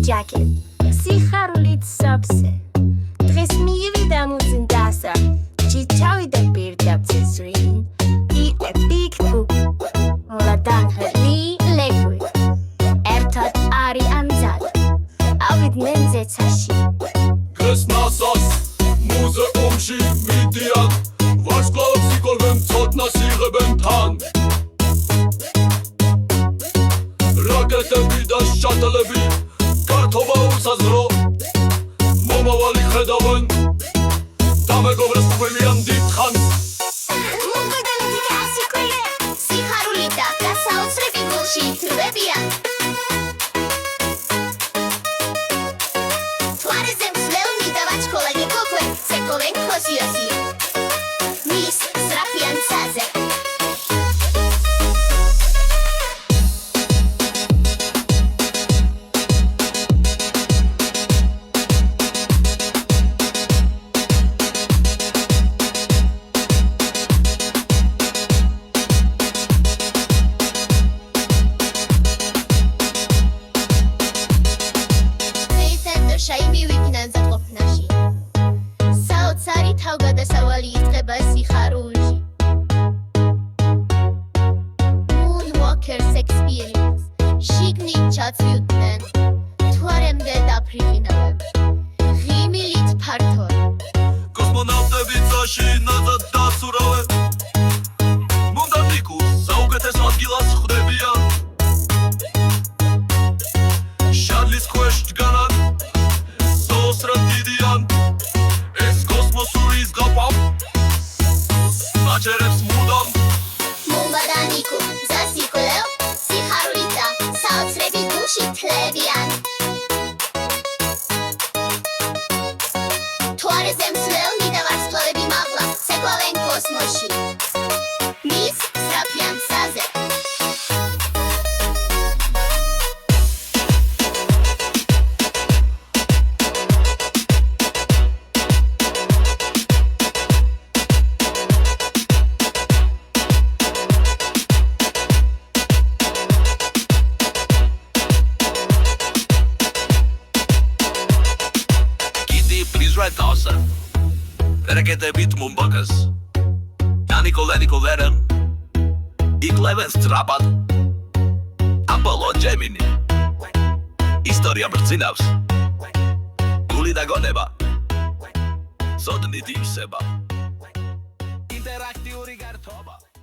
jacket სიხარულით სოფსე დღეს მივიდა მუზინდასა ჩიჩავიდა პირდაბცესრი I a big book მოლადან ხელი ლეგვი ერთად არი ამძად ავით მენზეცაში დღეს მასას მუზეუმში მიდიან ვარსკვლავებს იკოლვენ ცოდნას იღებენ თან რაკეტები და შატლები გართობა უსაზრო მომავალი ხედავენ და მეგობრებს ხვილიან დიდხანს სიხარული და გასაოცრები გულში თრბებიან თვარეზე მსვლელნი და ვაჩქოლანი გოქვე ცეკვენ ქოსიოსი მის სწრაფიან ცაზე შაიმი ვიფინანსად ყოფნაში საოცარი თავგადასავალი იწყება სიხარულში Moonwalker's experience შიგნით ჩაცვიდნენ თვარემდე დაფრინავენ ღიმილით ფართო კოსმონავტები წაში ნაზად დასურავენ მომდაბიკუ საუკეთეს ადგილას ხვდებიან შარლის ქვეშ დგანან ეს კოსმოსურის გაფამ აჩერებს მუდამ მომადანიკუ ზასიკოლევ სიხარული და საოცრები გულში თლებიან თვარეზე მსვლელნი და ვარსკვლავები მაღლა ცეკვავენ კოსმოსში მის სწრაფიან ცაზე right awesome. Რაკეტებით მომბაგას. Ნიკოლერენ. იკლევენ სწრაფად. აპოლო ჯემინი. ისტორია ბრძინავს. გული დაგონება. სოდნით ივსება. ინტერაქტიული გართობა.